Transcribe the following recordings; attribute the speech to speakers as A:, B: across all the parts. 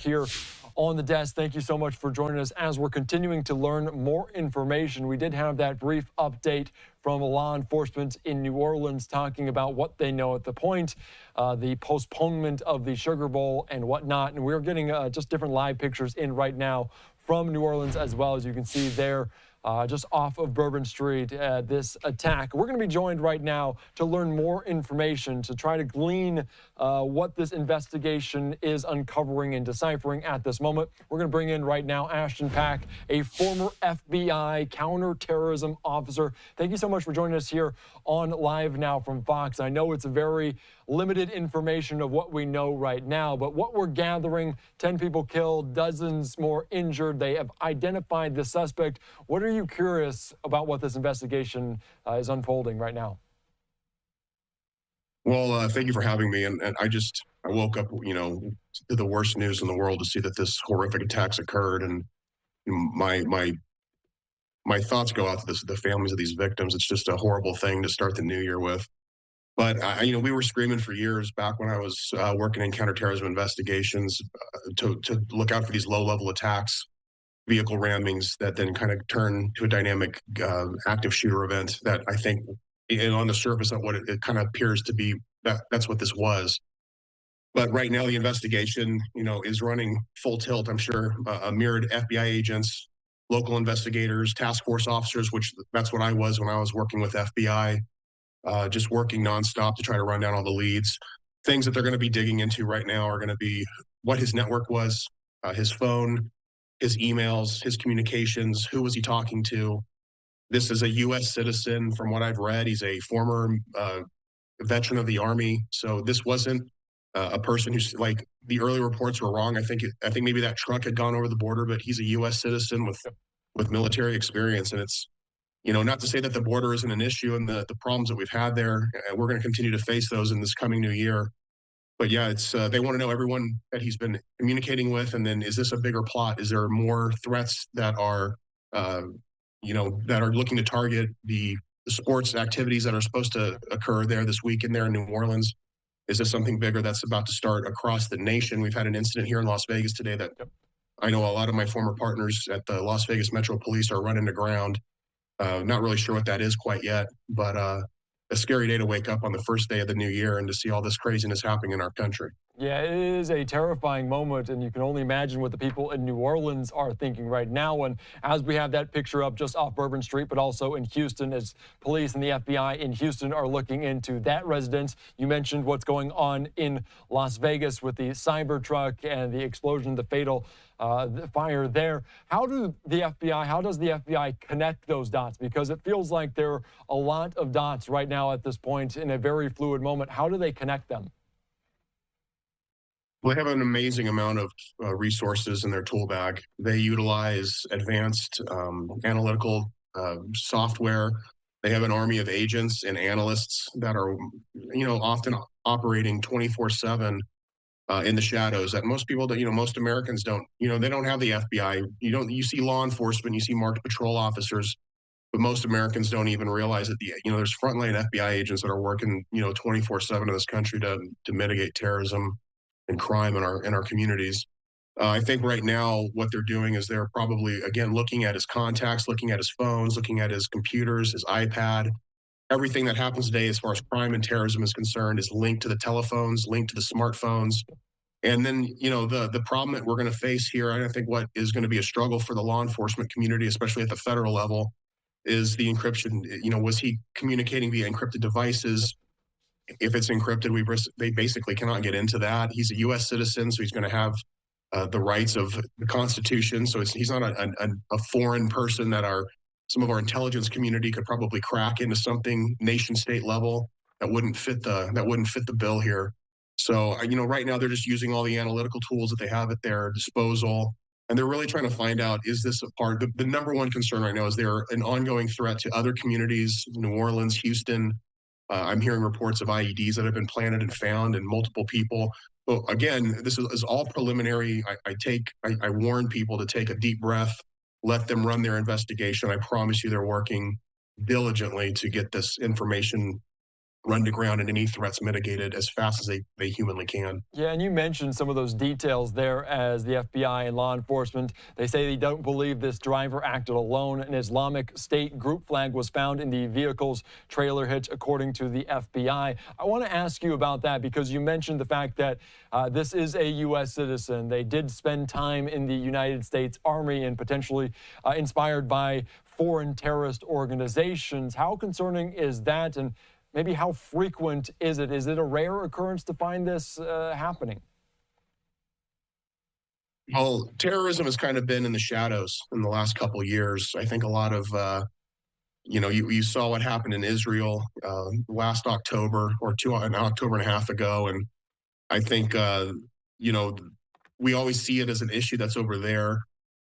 A: here on the desk. Thank you so much for joining us as we're continuing to learn more information. We did have that brief update from law enforcement in New Orleans talking about what they know at the point, the postponement of the Sugar Bowl and whatnot. And we're getting just different live pictures in right now from New Orleans as well. As you can see there, just off of Bourbon Street, this attack. We're going to be joined right now to learn more information, to try to glean what this investigation is uncovering and deciphering at this moment. We're going to bring in right now Ashton Pack, a former FBI counterterrorism officer. Thank you so much for joining us here on Live Now from Fox. I know it's a very limited information of what we know right now, but what we're gathering, 10 people killed, dozens more injured. They have identified the suspect. What are you curious about what this investigation is unfolding right now?
B: Well, thank you for having me. And I woke up, to the worst news in the world to see that this horrific attacks occurred. And my thoughts go out to the families of these victims. It's just a horrible thing to start the new year with. But, we were screaming for years back when I was working in counterterrorism investigations to look out for these low-level attacks, vehicle rammings that then kind of turn to a dynamic active shooter event that I think, on the surface of what it kind of appears to be, that's what this was. But right now the investigation, is running full tilt. I'm sure a myriad FBI agents, local investigators, task force officers, which that's what I was when I was working with FBI, just working nonstop to try to run down all the leads. Things that they're going to be digging into right now are going to be what his network was, his phone, his emails, his communications, who was he talking to. This is a U.S. citizen. From what I've read, he's a former veteran of the Army. So this wasn't a person who's like, the early reports were wrong. I think maybe that truck had gone over the border, but he's a U.S. citizen with military experience. And it's, not to say that the border isn't an issue and the problems that we've had there, and we're going to continue to face those in this coming new year. But yeah, it's they want to know everyone that he's been communicating with, and then is this a bigger plot? Is there more threats that are, that are looking to target the sports activities that are supposed to occur there this weekend there in New Orleans? Is this something bigger that's about to start across the nation? We've had an incident here in Las Vegas today that I know a lot of my former partners at the Las Vegas Metro Police are running to ground. Not really sure what that is quite yet, but a scary day to wake up on the first day of the new year and to see all this craziness happening in our country.
A: Yeah, it is a terrifying moment, and you can only imagine what the people in New Orleans are thinking right now. And as we have that picture up just off Bourbon Street, but also in Houston, as police and the FBI in Houston are looking into that residence. You mentioned what's going on in Las Vegas with the cyber truck and the explosion, the fatal the fire there. How does the FBI connect those dots? Because it feels like there are a lot of dots right now at this point in a very fluid moment. How do they connect them?
B: Well, they have an amazing amount of resources in their tool bag. They utilize advanced analytical software. They have an army of agents and analysts that are, often operating 24/7 in the shadows. That most people, most Americans don't. They don't have the FBI. You see law enforcement, you see marked patrol officers, but most Americans don't even realize that there's frontline FBI agents that are working, 24/7 in this country to mitigate terrorism and crime in our communities. I think right now what they're doing is they're probably, again, looking at his contacts, looking at his phones, looking at his computers, his iPad. Everything that happens today as far as crime and terrorism is concerned is linked to the telephones, linked to the smartphones. And then, the problem that we're going to face here, and I think what is going to be a struggle for the law enforcement community, especially at the federal level, is the encryption. Was he communicating via encrypted devices? If it's encrypted, they basically cannot get into that. He's a U.S. citizen, so he's going to have the rights of the Constitution. So he's not a foreign person that some of our intelligence community could probably crack into something nation state level that wouldn't fit the bill here. So right now they're just using all the analytical tools that they have at their disposal, and they're really trying to find out, is this a part? The number one concern right now is they're an ongoing threat to other communities, New Orleans, Houston. I'm hearing reports of IEDs that have been planted and found and multiple people. Well, again, this is all preliminary. I warn people to take a deep breath, let them run their investigation. I promise you they're working diligently to get this information run to ground and any threats mitigated as fast as they humanly can.
A: Yeah, and you mentioned some of those details there as the FBI and law enforcement. They say they don't believe this driver acted alone. An Islamic State group flag was found in the vehicle's trailer hitch, according to the FBI. I want to ask you about that because you mentioned the fact that this is a U.S. citizen. They did spend time in the United States Army and potentially inspired by foreign terrorist organizations. How concerning is that? And maybe how frequent is it? Is it a rare occurrence to find this happening?
B: Well, terrorism has kind of been in the shadows in the last couple of years. I think a lot of, you saw what happened in Israel last October or an October and a half ago. And I think, you know, we always see it as an issue that's over there.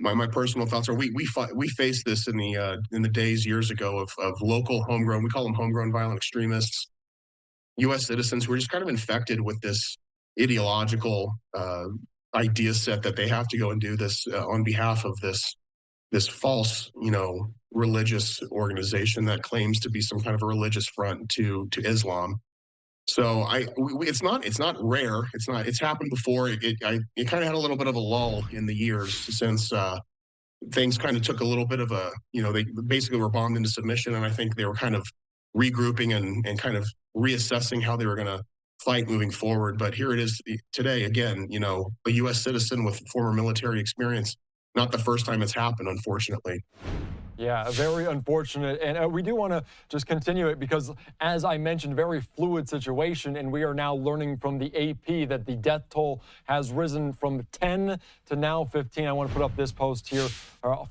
B: My personal thoughts are we faced this in the days years ago of local homegrown, we call them homegrown violent extremists, U.S. citizens who are just kind of infected with this ideological idea set that they have to go and do this on behalf of this false, religious organization that claims to be some kind of a religious front to Islam. So it's not rare. It's happened before. It kind of had a little bit of a lull in the years since things kind of took a little bit of they basically were bombed into submission, and I think they were kind of regrouping and kind of reassessing how they were going to fight moving forward. But here it is today again, a U.S. citizen with former military experience. Not the first time it's happened, unfortunately.
A: Yeah, very unfortunate. And we do want to just continue it because, as I mentioned, very fluid situation. And we are now learning from the AP that the death toll has risen from 10 to now 15. I want to put up this post here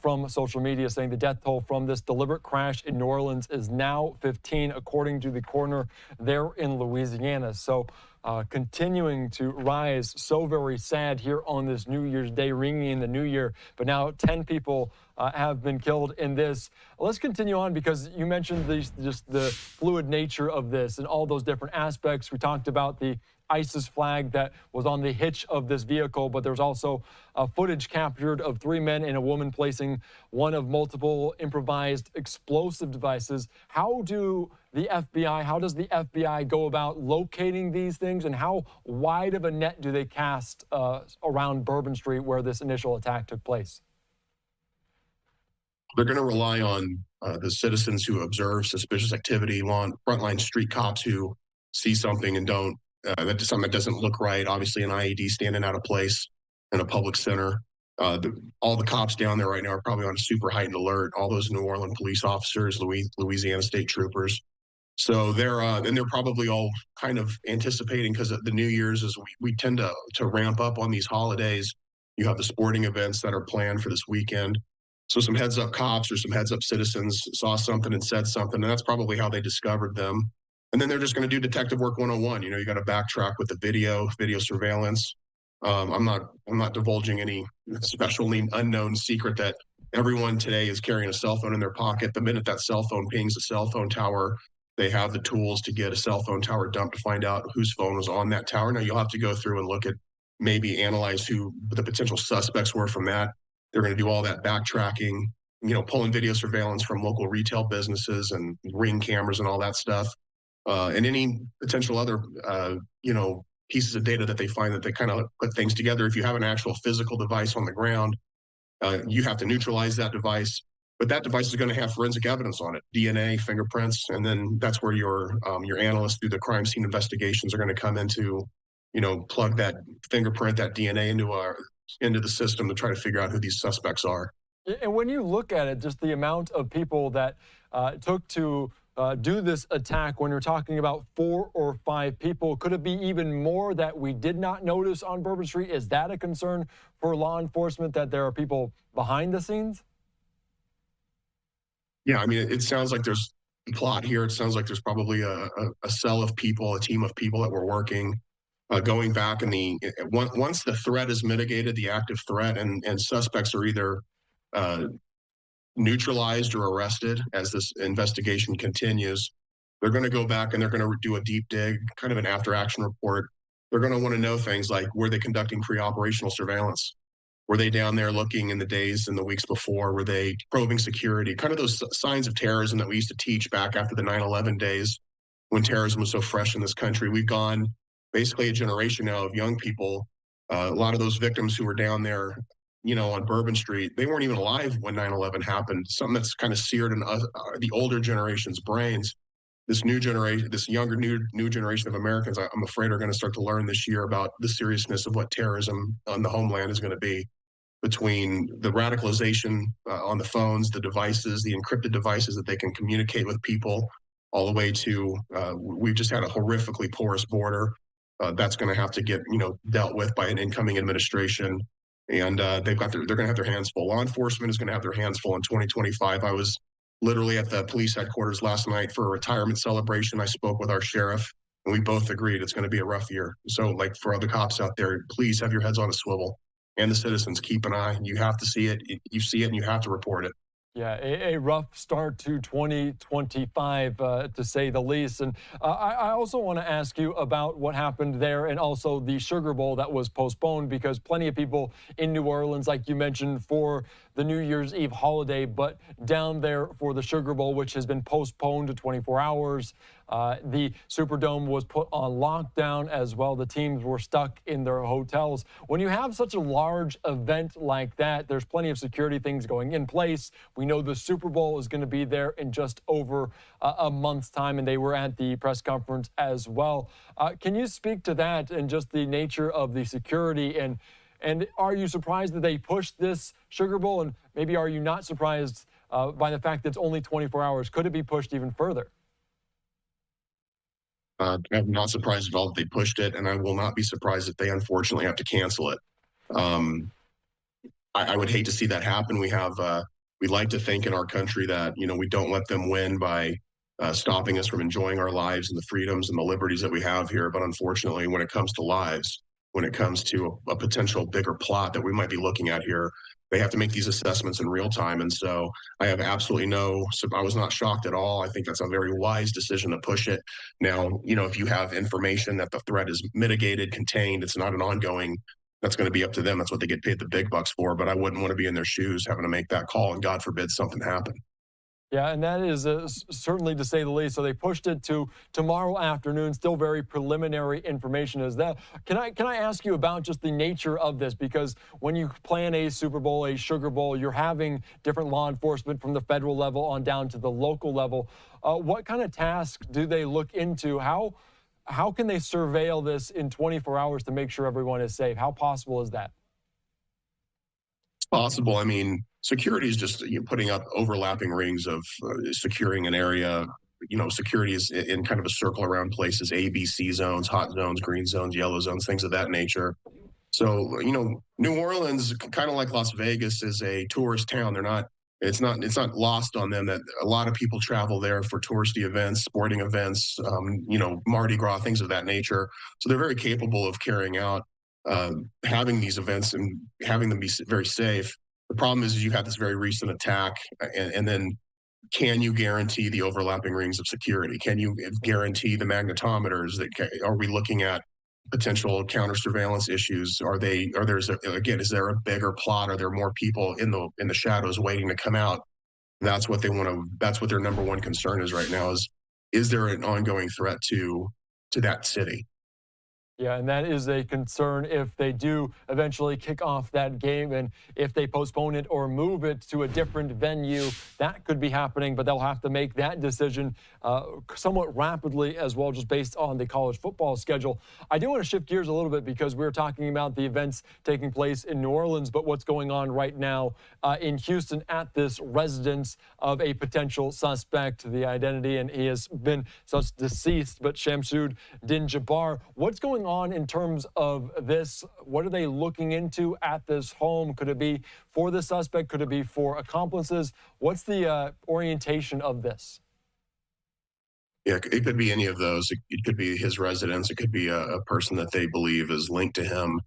A: from social media saying the death toll from this deliberate crash in New Orleans is now 15, according to the coroner there in Louisiana. So continuing to rise. So very sad here on this New Year's Day, ringing in the new year. But now 10 people have been killed in this. Let's continue on because you mentioned just the fluid nature of this and all those different aspects. We talked about the ISIS flag that was on the hitch of this vehicle, but there's also footage captured of 3 men and a woman placing one of multiple improvised explosive devices. How does the FBI go about locating these things, and how wide of a net do they cast around Bourbon Street where this initial attack took place?
B: They're going to rely on the citizens who observe suspicious activity, frontline street cops who see something and don't, something that doesn't look right. Obviously, an IED standing out of place in a public center. All the cops down there right now are probably on a super heightened alert. All those New Orleans police officers, Louisiana state troopers. So they're probably all kind of anticipating, because the New Year's is we tend to ramp up on these holidays. You have the sporting events that are planned for this weekend. So some heads up cops or some heads up citizens saw something and said something, and that's probably how they discovered them. And then they're just going to do detective work 101. You got to backtrack with the video surveillance. I'm not divulging any specially unknown secret that everyone today is carrying a cell phone in their pocket. The minute that cell phone pings a cell phone tower, they have the tools to get a cell phone tower dumped to find out whose phone was on that tower. Now you'll have to go through and look at, maybe analyze who the potential suspects were from that. They're going to do all that backtracking, pulling video surveillance from local retail businesses and Ring cameras and all that stuff. And any potential other, pieces of data that they find, that they kind of put things together. If you have an actual physical device on the ground, you have to neutralize that device. But that device is going to have forensic evidence on it, DNA, fingerprints, and then that's where your analysts through the crime scene investigations are going to come into, plug that fingerprint, that DNA into the system to try to figure out who these suspects are.
A: And when you look at it, just the amount of people that took to do this attack, when you're talking about 4 or 5 people, could it be even more that we did not notice on Bourbon Street? Is that a concern for law enforcement, that there are people behind the scenes?
B: Yeah, I mean, it sounds like there's a plot here. It sounds like there's probably a cell of people, a team of people that were working, going back, and once the threat is mitigated, the active threat, and suspects are either neutralized or arrested as this investigation continues, they're going to go back and they're going to do a deep dig, kind of an after action report. They're going to want to know things like, were they conducting pre-operational surveillance? Were they down there looking in the days and the weeks before? Were they probing security? Kind of those signs of terrorism that we used to teach back after the 9/11 days. when terrorism was so fresh in this country. We've gone basically a generation now of young people. A lot of those victims who were down there, on Bourbon Street, they weren't even alive when 9/11 happened. Something that's kind of seared in the older generation's brains. This new generation, this younger new generation of Americans, I'm afraid, are going to start to learn this year about the seriousness of what terrorism on the homeland is going to be, between the radicalization on the phones, the devices, the encrypted devices that they can communicate with people, all the way to we've just had a horrifically porous border. That's going to have to get dealt with by an incoming administration, and they're going to have their hands full. Law enforcement is going to have their hands full in 2025. I was literally at the police headquarters last night for a retirement celebration. I spoke with our sheriff, and we both agreed it's going to be a rough year. So, like, for other cops out there, please have your heads on a swivel. And the citizens, keep an eye. You have to see it. You see it, and you have to report it.
A: Yeah, a rough start to 2025, to say the least. And I also want to ask you about what happened there and also the Sugar Bowl that was postponed, because plenty of people in New Orleans, like you mentioned, for the New Year's Eve holiday, but down there for the Sugar Bowl, which has been postponed to 24 hours. The Superdome was put on lockdown as well. The teams were stuck in their hotels. When you have such a large event like that, there's plenty of security things going in place. We know the Super Bowl is going to be there in just over a month's time, and they were at the press conference as well. Can you speak to that and just the nature of the security? And are you surprised that they pushed this Sugar Bowl? And maybe are you not surprised by the fact that it's only 24 hours? Could it be pushed even further?
B: I'm not surprised at all that they pushed it, and I will not be surprised if they unfortunately have to cancel it. Um, I would hate to see that happen. We like to think in our country that we don't let them win by stopping us from enjoying our lives and the freedoms and the liberties that we have here. But unfortunately, when it comes to lives, when it comes to a potential bigger plot that we might be looking at here, they have to make these assessments in real time. And so I have absolutely I was not shocked at all. I think that's a very wise decision to push it. Now, if you have information that the threat is mitigated, contained, it's not an ongoing, that's going to be up to them. That's what they get paid the big bucks for. But I wouldn't want to be in their shoes having to make that call, and God forbid something happen.
A: Yeah, and that is certainly, to say the least. So they pushed it to tomorrow afternoon. Still very preliminary information as that. Can I ask you about just the nature of this? Because when you plan a Super Bowl, a Sugar Bowl, you're having different law enforcement from the federal level on down to the local level. What kind of tasks do they look into? How can they surveil this in 24 hours to make sure everyone is safe? How possible is that?
B: Possible. I mean, security is just putting up overlapping rings of securing an area. Security is in kind of a circle around places: A, B, C zones, hot zones, green zones, yellow zones, things of that nature. So, New Orleans, kind of like Las Vegas, is a tourist town. It's not lost on them that a lot of people travel there for touristy events, sporting events, Mardi Gras, things of that nature. So they're very capable of carrying out having these events and having them be very safe. The problem is you had this very recent attack, and then can you guarantee the overlapping rings of security? Can you guarantee the magnetometers? Are we looking at potential counter surveillance issues? Is there a bigger plot? Are there more people in the shadows waiting to come out? That's what they want to. That's what their number one concern is right now. Is there an ongoing threat to that city?
A: Yeah, and that is a concern if they do eventually kick off that game, and if they postpone it or move it to a different venue, that could be happening, but they'll have to make that decision somewhat rapidly as well, just based on the college football schedule. I do want to shift gears a little bit, because we're talking about the events taking place in New Orleans, but what's going on right now in Houston at this residence of a potential suspect, the identity, and he has been deceased, but Shamsud Din Jabbar. What's going on in terms of this? What are they looking into at this home? Could it be for the suspect? Could it be for accomplices? What's the orientation of this?
B: Yeah, it could be any of those. It could be his residence. It could be a person that they believe is linked to him.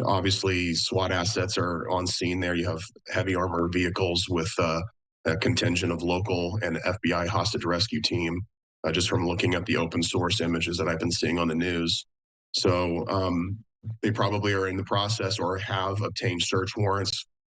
B: Obviously, SWAT assets are on scene there. You have heavy armored vehicles with a contingent of local and FBI hostage rescue team, just from looking at the open source images that I've been seeing on the news. So they probably are in the process or have obtained search warrants